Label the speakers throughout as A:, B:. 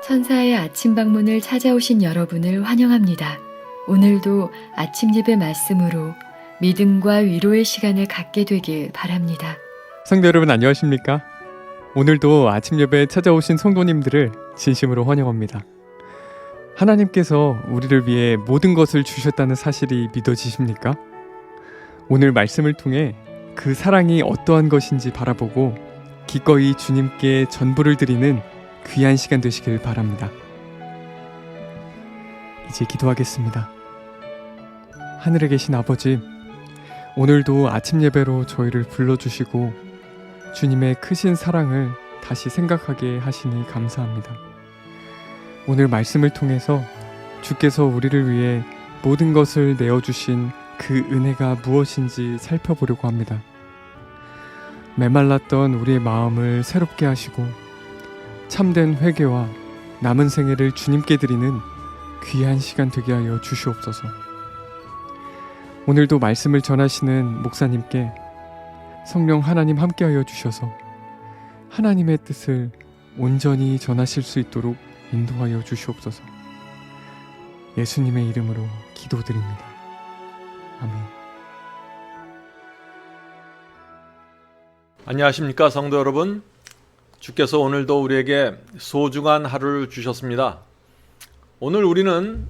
A: 천사의 아침 방문을 찾아오신 여러분을 환영합니다. 오늘도 아침 예배 말씀으로 믿음과 위로의 시간을 갖게 되길 바랍니다.
B: 성도 여러분 안녕하십니까? 오늘도 아침 예배에 찾아오신 성도님들을 진심으로 환영합니다. 하나님께서 우리를 위해 모든 것을 주셨다는 사실이 믿어지십니까? 오늘 말씀을 통해 그 사랑이 어떠한 것인지 바라보고 기꺼이 주님께 전부를 드리는 귀한 시간 되시길 바랍니다. 이제 기도하겠습니다. 하늘에 계신 아버지, 오늘도 아침 예배로 저희를 불러주시고 주님의 크신 사랑을 다시 생각하게 하시니 감사합니다. 오늘 말씀을 통해서 주께서 우리를 위해 모든 것을 내어주신 그 은혜가 무엇인지 살펴보려고 합니다. 메말랐던 우리의 마음을 새롭게 하시고 참된 회개와 남은 생애를 주님께 드리는 귀한 시간 되게 하여 주시옵소서. 오늘도 말씀을 전하시는 목사님께 성령 하나님 함께하여 주셔서 하나님의 뜻을 온전히 전하실 수 있도록 인도하여 주시옵소서. 예수님의 이름으로 기도드립니다. 아멘.
C: 안녕하십니까 성도 여러분. 주께서 오늘도 우리에게 소중한 하루를 주셨습니다. 오늘 우리는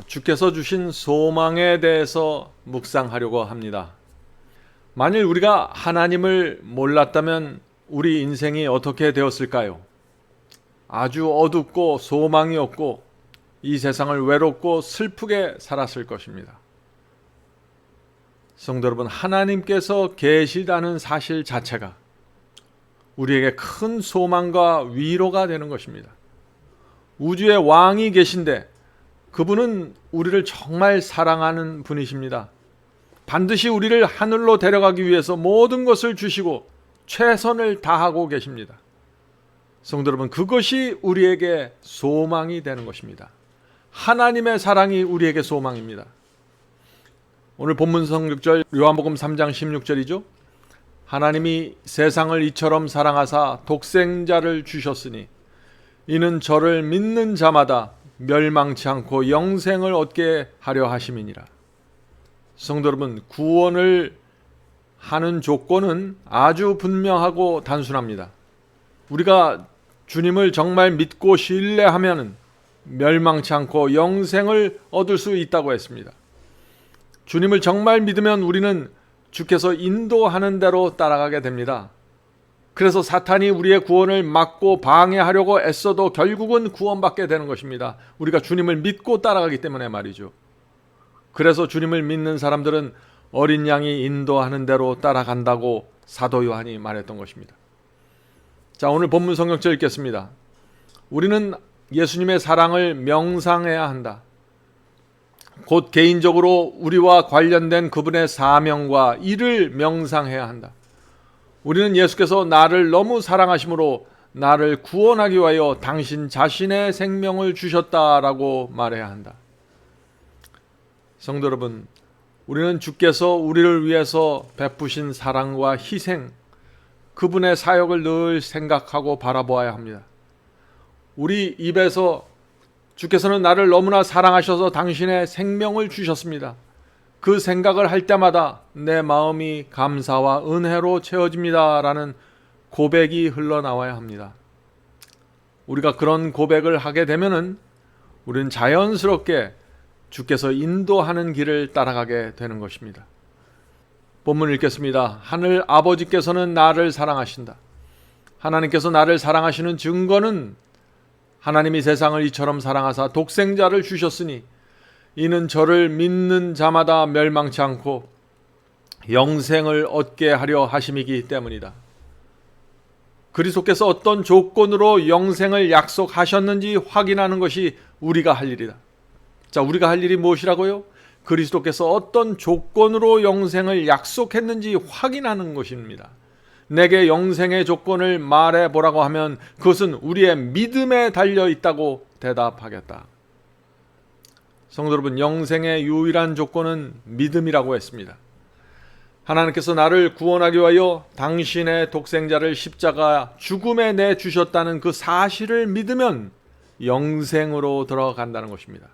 C: 주께서 주신 소망에 대해서 묵상하려고 합니다. 만일 우리가 하나님을 몰랐다면 우리 인생이 어떻게 되었을까요? 아주 어둡고 소망이 없고 이 세상을 외롭고 슬프게 살았을 것입니다. 성도 여러분, 하나님께서 계시다는 사실 자체가 우리에게 큰 소망과 위로가 되는 것입니다. 우주의 왕이 계신데 그분은 우리를 정말 사랑하는 분이십니다. 반드시 우리를 하늘로 데려가기 위해서 모든 것을 주시고 최선을 다하고 계십니다. 성도 여러분, 그것이 우리에게 소망이 되는 것입니다. 하나님의 사랑이 우리에게 소망입니다. 오늘 본문 성경절 요한복음 3장 16절이죠. 하나님이 세상을 이처럼 사랑하사 독생자를 주셨으니 이는 저를 믿는 자마다 멸망치 않고 영생을 얻게 하려 하심이니라. 성도 여러분, 구원을 하는 조건은 아주 분명하고 단순합니다. 우리가 주님을 정말 믿고 신뢰하면 멸망치 않고 영생을 얻을 수 있다고 했습니다. 주님을 정말 믿으면 우리는 주께서 인도하는 대로 따라가게 됩니다. 그래서 사탄이 우리의 구원을 막고 방해하려고 애써도 결국은 구원받게 되는 것입니다. 우리가 주님을 믿고 따라가기 때문에 말이죠. 그래서 주님을 믿는 사람들은 어린 양이 인도하는 대로 따라간다고 사도 요한이 말했던 것입니다. 자, 오늘 본문 성경절 읽겠습니다. 우리는 예수님의 사랑을 명상해야 한다. 곧 개인적으로 우리와 관련된 그분의 사명과 일을 명상해야 한다. 우리는 예수께서 나를 너무 사랑하심으로 나를 구원하기 위하여 당신 자신의 생명을 주셨다라고 말해야 한다. 성도 여러분, 우리는 주께서 우리를 위해서 베푸신 사랑과 희생, 그분의 사역을 늘 생각하고 바라보아야 합니다. 우리 입에서 주께서는 나를 너무나 사랑하셔서 당신의 생명을 주셨습니다. 그 생각을 할 때마다 내 마음이 감사와 은혜로 채워집니다. 라는 고백이 흘러나와야 합니다. 우리가 그런 고백을 하게 되면은 우리는 자연스럽게 주께서 인도하는 길을 따라가게 되는 것입니다. 본문 읽겠습니다. 하늘 아버지께서는 나를 사랑하신다. 하나님께서 나를 사랑하시는 증거는 하나님이 세상을 이처럼 사랑하사 독생자를 주셨으니 이는 저를 믿는 자마다 멸망치 않고 영생을 얻게 하려 하심이기 때문이다. 그리스도께서 어떤 조건으로 영생을 약속하셨는지 확인하는 것이 우리가 할 일이다. 자, 우리가 할 일이 무엇이라고요? 그리스도께서 어떤 조건으로 영생을 약속했는지 확인하는 것입니다. 내게 영생의 조건을 말해보라고 하면 그것은 우리의 믿음에 달려 있다고 대답하겠다. 성도 여러분, 영생의 유일한 조건은 믿음이라고 했습니다. 하나님께서 나를 구원하기 위하여 당신의 독생자를 십자가 죽음에 내주셨다는 그 사실을 믿으면 영생으로 들어간다는 것입니다.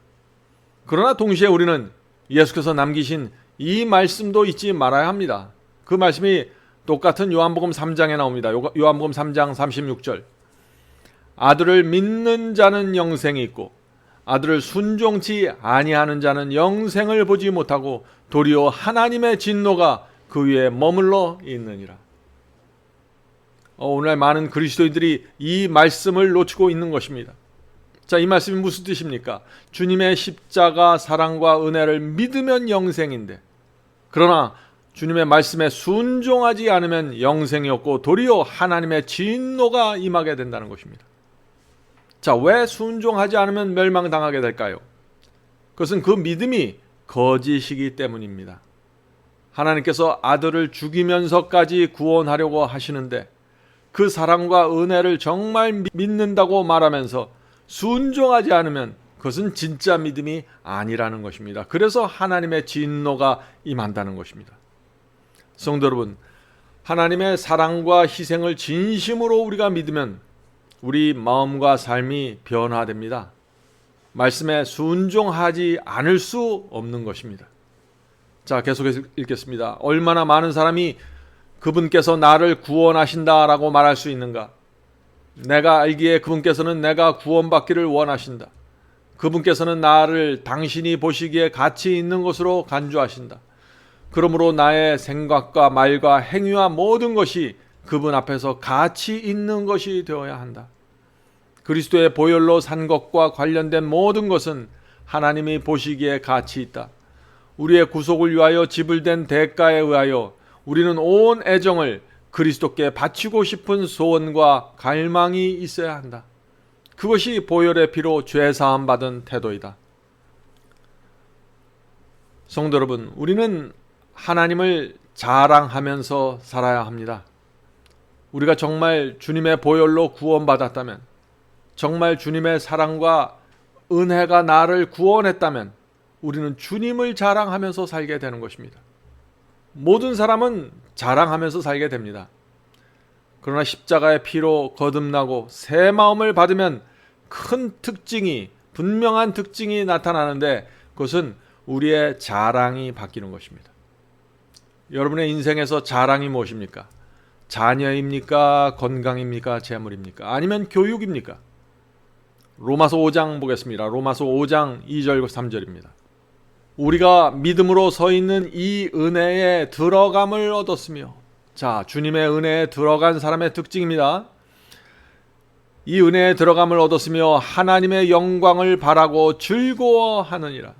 C: 그러나 동시에 우리는 예수께서 남기신 이 말씀도 잊지 말아야 합니다. 그 말씀이 똑같은 요한복음 3장에 나옵니다. 요한복음 3장 36절. 아들을 믿는 자는 영생이 있고 아들을 순종치 아니하는 자는 영생을 보지 못하고 도리어 하나님의 진노가 그 위에 머물러 있느니라. 오늘날 많은 그리스도인들이 이 말씀을 놓치고 있는 것입니다. 자, 이 말씀이 무슨 뜻입니까? 주님의 십자가 사랑과 은혜를 믿으면 영생인데, 그러나 주님의 말씀에 순종하지 않으면 영생이 없고 도리어 하나님의 진노가 임하게 된다는 것입니다. 자, 왜 순종하지 않으면 멸망당하게 될까요? 그것은 그 믿음이 거짓이기 때문입니다. 하나님께서 아들을 죽이면서까지 구원하려고 하시는데 그 사랑과 은혜를 정말 믿는다고 말하면서 순종하지 않으면 그것은 진짜 믿음이 아니라는 것입니다. 그래서 하나님의 진노가 임한다는 것입니다. 성도 여러분, 하나님의 사랑과 희생을 진심으로 우리가 믿으면 우리 마음과 삶이 변화됩니다. 말씀에 순종하지 않을 수 없는 것입니다. 자, 계속해서 읽겠습니다. 얼마나 많은 사람이 그분께서 나를 구원하신다라고 말할 수 있는가? 내가 알기에 그분께서는 내가 구원받기를 원하신다. 그분께서는 나를 당신이 보시기에 가치 있는 것으로 간주하신다. 그러므로 나의 생각과 말과 행위와 모든 것이 그분 앞에서 가치 있는 것이 되어야 한다. 그리스도의 보혈로 산 것과 관련된 모든 것은 하나님이 보시기에 가치 있다. 우리의 구속을 위하여 지불된 대가에 의하여 우리는 온 애정을 그리스도께 바치고 싶은 소원과 갈망이 있어야 한다. 그것이 보혈의 피로 죄사함 받은 태도이다. 성도 여러분, 우리는 하나님을 자랑하면서 살아야 합니다. 우리가 정말 주님의 보혈로 구원받았다면, 정말 주님의 사랑과 은혜가 나를 구원했다면 우리는 주님을 자랑하면서 살게 되는 것입니다. 모든 사람은 자랑하면서 살게 됩니다. 그러나 십자가의 피로 거듭나고 새 마음을 받으면 큰 특징이, 분명한 특징이 나타나는데 그것은 우리의 자랑이 바뀌는 것입니다. 여러분의 인생에서 자랑이 무엇입니까? 자녀입니까? 건강입니까? 재물입니까? 아니면 교육입니까? 로마서 5장 보겠습니다. 로마서 5장 2절 3절입니다. 우리가 믿음으로 서 있는 이 은혜에 들어감을 얻었으며, 자, 주님의 은혜에 들어간 사람의 특징입니다. 이 은혜에 들어감을 얻었으며 하나님의 영광을 바라고 즐거워하느니라.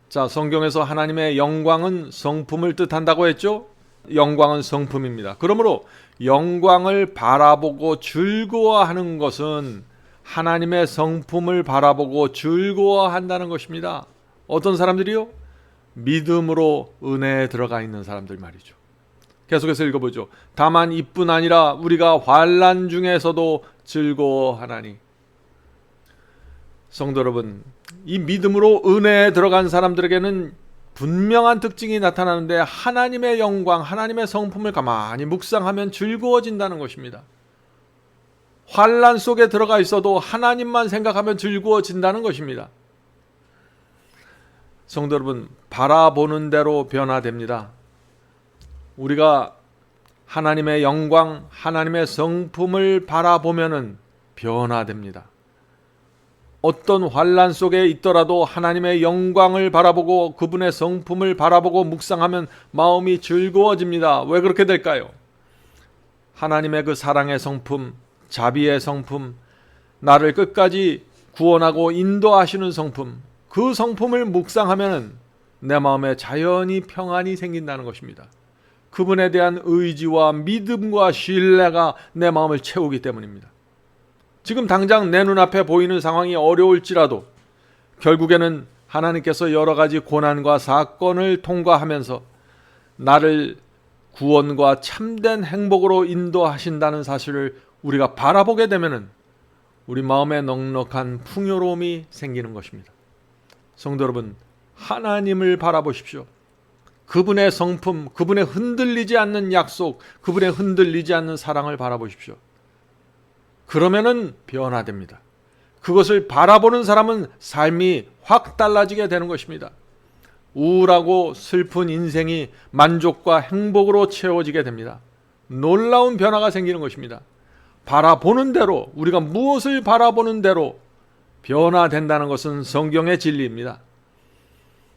C: 자, 성경에서 하나님의 영광은 성품을 뜻한다고 했죠? 영광은 성품입니다. 그러므로 영광을 바라보고 즐거워하는 것은 하나님의 성품을 바라보고 즐거워한다는 것입니다. 어떤 사람들이요? 믿음으로 은혜에 들어가 있는 사람들 말이죠. 계속해서 읽어보죠. 다만 이뿐 아니라 우리가 환난 중에서도 즐거워하나니. 성도 여러분, 이 믿음으로 은혜에 들어간 사람들에게는 분명한 특징이 나타나는데 하나님의 영광, 하나님의 성품을 가만히 묵상하면 즐거워진다는 것입니다. 환난 속에 들어가 있어도 하나님만 생각하면 즐거워진다는 것입니다. 성도 여러분, 바라보는 대로 변화됩니다. 우리가 하나님의 영광, 하나님의 성품을 바라보면은 변화됩니다. 어떤 환난 속에 있더라도 하나님의 영광을 바라보고 그분의 성품을 바라보고 묵상하면 마음이 즐거워집니다. 왜 그렇게 될까요? 하나님의 그 사랑의 성품, 자비의 성품, 나를 끝까지 구원하고 인도하시는 성품, 그 성품을 묵상하면 내 마음에 자연히 평안이 생긴다는 것입니다. 그분에 대한 의지와 믿음과 신뢰가 내 마음을 채우기 때문입니다. 지금 당장 내 눈앞에 보이는 상황이 어려울지라도 결국에는 하나님께서 여러 가지 고난과 사건을 통과하면서 나를 구원과 참된 행복으로 인도하신다는 사실을 우리가 바라보게 되면은 우리 마음에 넉넉한 풍요로움이 생기는 것입니다. 성도 여러분, 하나님을 바라보십시오. 그분의 성품, 그분의 흔들리지 않는 약속, 그분의 흔들리지 않는 사랑을 바라보십시오. 그러면은 변화됩니다. 그것을 바라보는 사람은 삶이 확 달라지게 되는 것입니다. 우울하고 슬픈 인생이 만족과 행복으로 채워지게 됩니다. 놀라운 변화가 생기는 것입니다. 바라보는 대로, 우리가 무엇을 바라보는 대로 변화된다는 것은 성경의 진리입니다.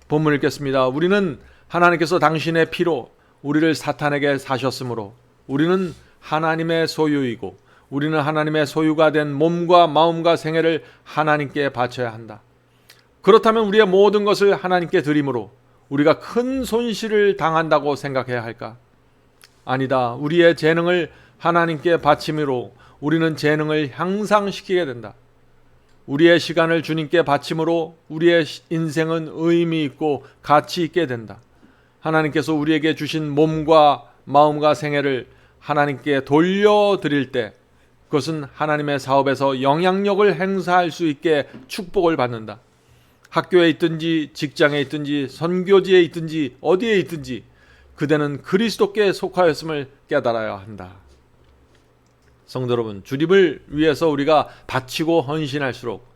C: 본문 읽겠습니다. 우리는 하나님께서 당신의 피로 우리를 사탄에게 사셨으므로 우리는 하나님의 소유이고 우리는 하나님의 소유가 된 몸과 마음과 생애를 하나님께 바쳐야 한다. 그렇다면 우리의 모든 것을 하나님께 드림으로 우리가 큰 손실을 당한다고 생각해야 할까? 아니다. 우리의 재능을 하나님께 바침으로 우리는 재능을 향상시키게 된다. 우리의 시간을 주님께 바침으로 우리의 인생은 의미 있고 가치 있게 된다. 하나님께서 우리에게 주신 몸과 마음과 생애를 하나님께 돌려드릴 때 그것은 하나님의 사업에서 영향력을 행사할 수 있게 축복을 받는다. 학교에 있든지 직장에 있든지 선교지에 있든지 어디에 있든지 그대는 그리스도께 속하였음을 깨달아야 한다. 성도 여러분, 주님을 위해서 우리가 바치고 헌신할수록,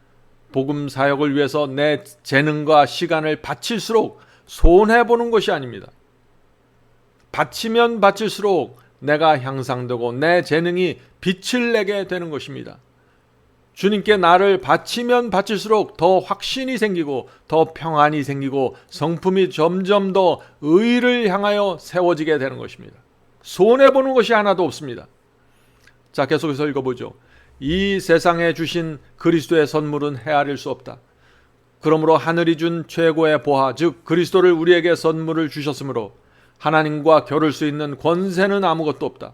C: 복음 사역을 위해서 내 재능과 시간을 바칠수록 손해보는 것이 아닙니다. 바치면 바칠수록 내가 향상되고 내 재능이 빛을 내게 되는 것입니다. 주님께 나를 바치면 바칠수록 더 확신이 생기고 더 평안이 생기고 성품이 점점 더 의를 향하여 세워지게 되는 것입니다. 손해보는 것이 하나도 없습니다. 자, 계속해서 읽어보죠. 이 세상에 주신 그리스도의 선물은 헤아릴 수 없다. 그러므로 하늘이 준 최고의 보화, 즉 그리스도를 우리에게 선물을 주셨으므로 하나님과 겨룰 수 있는 권세는 아무것도 없다.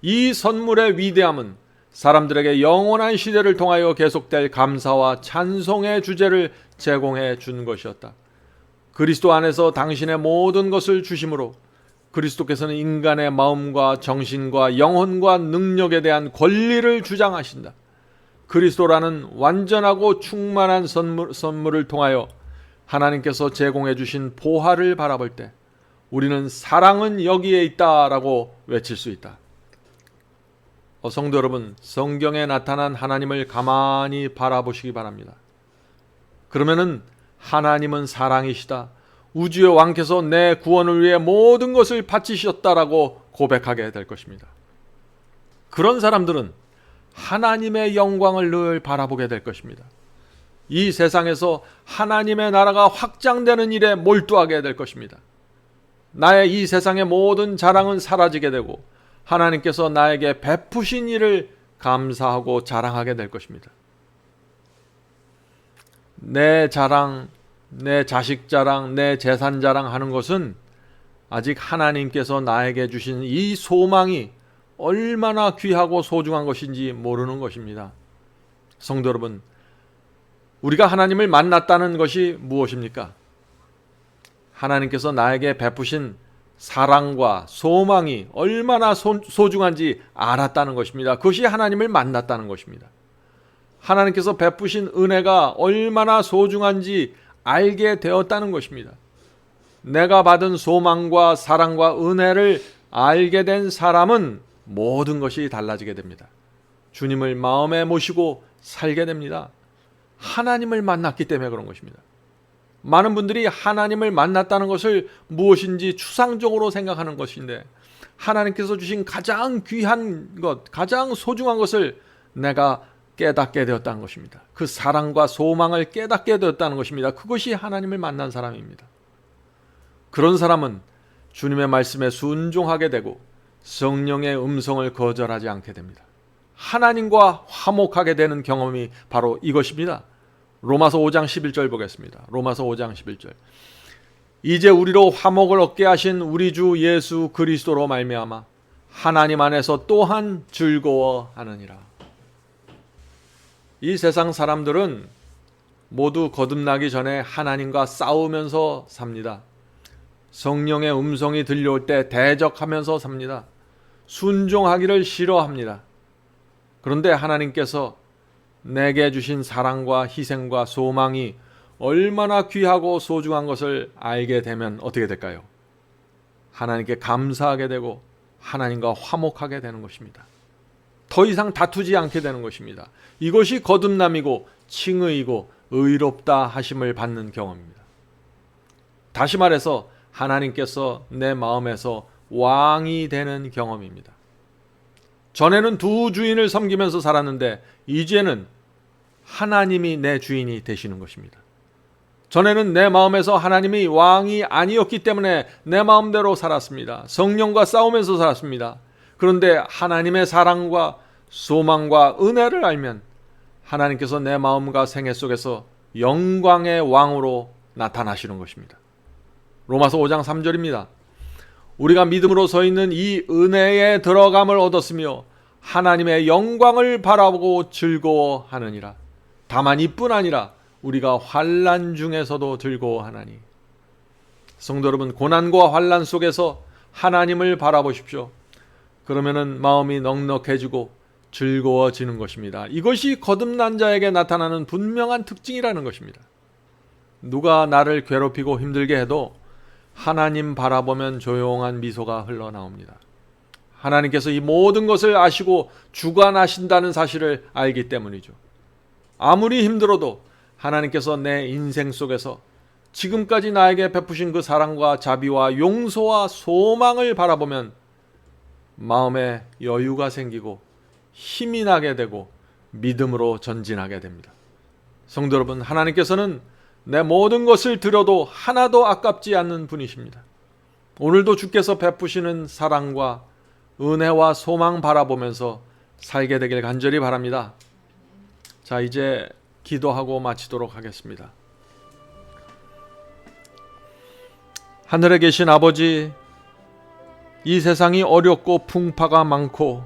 C: 이 선물의 위대함은 사람들에게 영원한 시대를 통하여 계속될 감사와 찬송의 주제를 제공해 준 것이었다. 그리스도 안에서 당신의 모든 것을 주심으로 그리스도께서는 인간의 마음과 정신과 영혼과 능력에 대한 권리를 주장하신다. 그리스도라는 완전하고 충만한 선물을 통하여 하나님께서 제공해 주신 보화를 바라볼 때 우리는 사랑은 여기에 있다라고 외칠 수 있다. 성도 여러분, 성경에 나타난 하나님을 가만히 바라보시기 바랍니다. 그러면은 하나님은 사랑이시다. 우주의 왕께서 내 구원을 위해 모든 것을 바치셨다라고 고백하게 될 것입니다. 그런 사람들은 하나님의 영광을 늘 바라보게 될 것입니다. 이 세상에서 하나님의 나라가 확장되는 일에 몰두하게 될 것입니다. 나의 이 세상의 모든 자랑은 사라지게 되고 하나님께서 나에게 베푸신 일을 감사하고 자랑하게 될 것입니다. 내 자랑, 내 자식 자랑, 내 재산 자랑하는 것은 아직 하나님께서 나에게 주신 이 소망이 얼마나 귀하고 소중한 것인지 모르는 것입니다. 성도 여러분, 우리가 하나님을 만났다는 것이 무엇입니까? 하나님께서 나에게 베푸신 사랑과 소망이 얼마나 소중한지 알았다는 것입니다. 그것이 하나님을 만났다는 것입니다. 하나님께서 베푸신 은혜가 얼마나 소중한지 알게 되었다는 것입니다. 내가 받은 소망과 사랑과 은혜를 알게 된 사람은 모든 것이 달라지게 됩니다. 주님을 마음에 모시고 살게 됩니다. 하나님을 만났기 때문에 그런 것입니다. 많은 분들이 하나님을 만났다는 것을 무엇인지 추상적으로 생각하는 것인데 하나님께서 주신 가장 귀한 것, 가장 소중한 것을 내가 깨닫게 되었다는 것입니다. 그 사랑과 소망을 깨닫게 되었다는 것입니다. 그것이 하나님을 만난 사람입니다. 그런 사람은 주님의 말씀에 순종하게 되고 성령의 음성을 거절하지 않게 됩니다. 하나님과 화목하게 되는 경험이 바로 이것입니다. 로마서 5장 11절 보겠습니다. 로마서 5장 11절. 이제 우리로 화목을 얻게 하신 우리 주 예수 그리스도로 말미암아 하나님 안에서 또한 즐거워하느니라. 이 세상 사람들은 모두 거듭나기 전에 하나님과 싸우면서 삽니다. 성령의 음성이 들려올 때 대적하면서 삽니다. 순종하기를 싫어합니다. 그런데 하나님께서 내게 주신 사랑과 희생과 소망이 얼마나 귀하고 소중한 것을 알게 되면 어떻게 될까요? 하나님께 감사하게 되고 하나님과 화목하게 되는 것입니다. 더 이상 다투지 않게 되는 것입니다. 이것이 거듭남이고 칭의이고 의롭다 하심을 받는 경험입니다. 다시 말해서 하나님께서 내 마음에서 왕이 되는 경험입니다. 전에는 두 주인을 섬기면서 살았는데 이제는 하나님이 내 주인이 되시는 것입니다. 전에는 내 마음에서 하나님이 왕이 아니었기 때문에 내 마음대로 살았습니다. 성령과 싸우면서 살았습니다. 그런데 하나님의 사랑과 소망과 은혜를 알면 하나님께서 내 마음과 생애 속에서 영광의 왕으로 나타나시는 것입니다. 로마서 5장 3절입니다. 우리가 믿음으로 서 있는 이 은혜에 들어감을 얻었으며 하나님의 영광을 바라보고 즐거워하느니라. 다만 이뿐 아니라 우리가 환난 중에서도 즐거워하나니. 성도 여러분, 고난과 환난 속에서 하나님을 바라보십시오. 그러면은 마음이 넉넉해지고 즐거워지는 것입니다. 이것이 거듭난 자에게 나타나는 분명한 특징이라는 것입니다. 누가 나를 괴롭히고 힘들게 해도 하나님 바라보면 조용한 미소가 흘러나옵니다. 하나님께서 이 모든 것을 아시고 주관하신다는 사실을 알기 때문이죠. 아무리 힘들어도 하나님께서 내 인생 속에서 지금까지 나에게 베푸신 그 사랑과 자비와 용서와 소망을 바라보면 마음에 여유가 생기고 힘이 나게 되고 믿음으로 전진하게 됩니다. 성도 여러분, 하나님께서는 내 모든 것을 드려도 하나도 아깝지 않는 분이십니다. 오늘도 주께서 베푸시는 사랑과 은혜와 소망 바라보면서 살게 되길 간절히 바랍니다. 자, 이제 기도하고 마치도록 하겠습니다. 하늘에 계신 아버지, 이 세상이 어렵고 풍파가 많고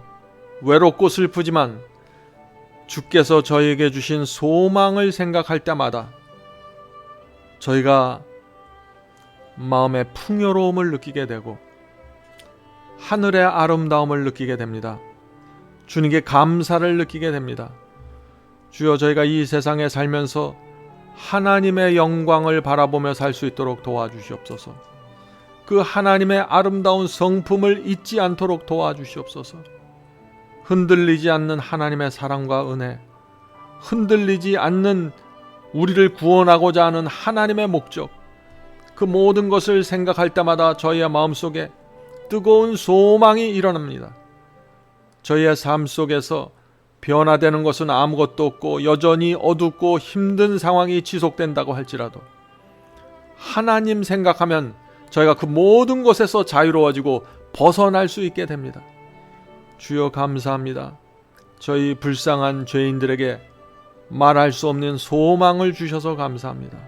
C: 외롭고 슬프지만 주께서 저희에게 주신 소망을 생각할 때마다 저희가 마음의 풍요로움을 느끼게 되고 하늘의 아름다움을 느끼게 됩니다. 주님께 감사를 느끼게 됩니다. 주여, 저희가 이 세상에 살면서 하나님의 영광을 바라보며 살 수 있도록 도와주시옵소서. 그 하나님의 아름다운 성품을 잊지 않도록 도와주시옵소서. 흔들리지 않는 하나님의 사랑과 은혜, 흔들리지 않는 우리를 구원하고자 하는 하나님의 목적, 그 모든 것을 생각할 때마다 저희의 마음속에 뜨거운 소망이 일어납니다. 저희의 삶 속에서 변화되는 것은 아무것도 없고 여전히 어둡고 힘든 상황이 지속된다고 할지라도 하나님 생각하면 저희가 그 모든 것에서 자유로워지고 벗어날 수 있게 됩니다. 주여, 감사합니다. 저희 불쌍한 죄인들에게 말할 수 없는 소망을 주셔서 감사합니다.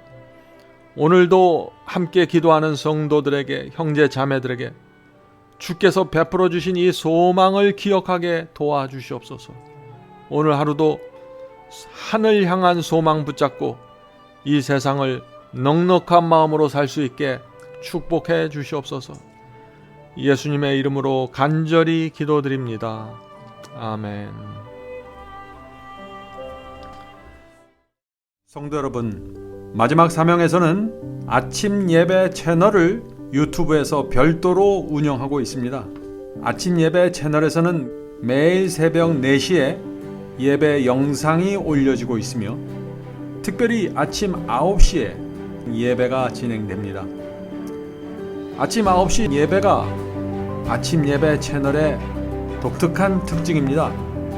C: 오늘도 함께 기도하는 성도들에게, 형제 자매들에게 주께서 베풀어 주신 이 소망을 기억하게 도와주시옵소서. 오늘 하루도 하늘 향한 소망 붙잡고 이 세상을 넉넉한 마음으로 살 수 있게 축복해 주시옵소서. 예수님의 이름으로 간절히 기도드립니다. 아멘. 성도 여러분, 마지막 사명에서는 아침 예배 채널을 유튜브에서 별도로 운영하고 있습니다. 아침 예배 채널에서는 매일 새벽 4시에 예배 영상이 올려지고 있으며 특별히 아침 9시에 예배가 진행됩니다. 아침 9시 예배가 아침 예배 채널의 독특한 특징입니다.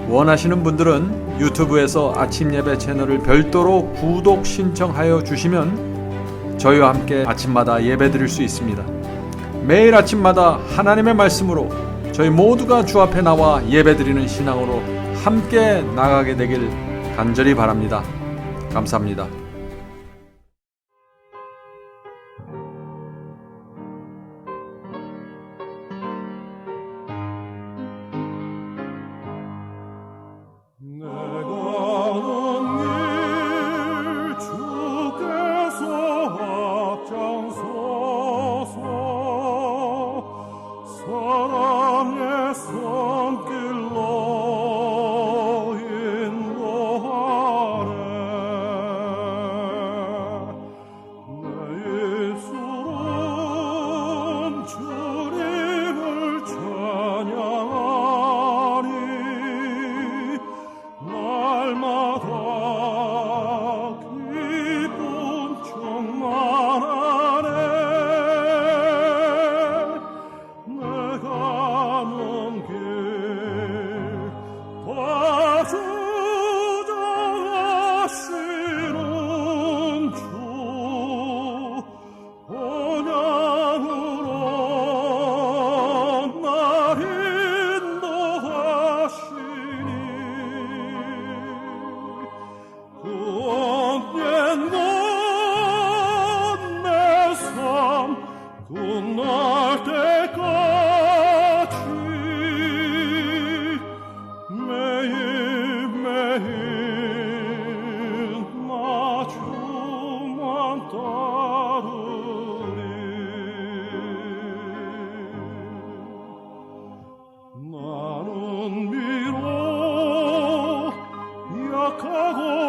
C: 원하시는 분들은 유튜브에서 아침 예배 채널을 별도로 구독 신청하여 주시면 저희와 함께 아침마다 예배 드릴 수 있습니다. 매일 아침마다 하나님의 말씀으로 저희 모두가 주 앞에 나와 예배 드리는 신앙으로 함께 나가게 되길 간절히 바랍니다. 감사합니다.
D: 날마다 기쁨 충만하네. 내가 먼길 다 주장하시는 주 언양으로 날 인도하시니 그 언젠가 내 삶 끝날 때까지 매일매일 나 주만 따르리. 나는 비록 약하고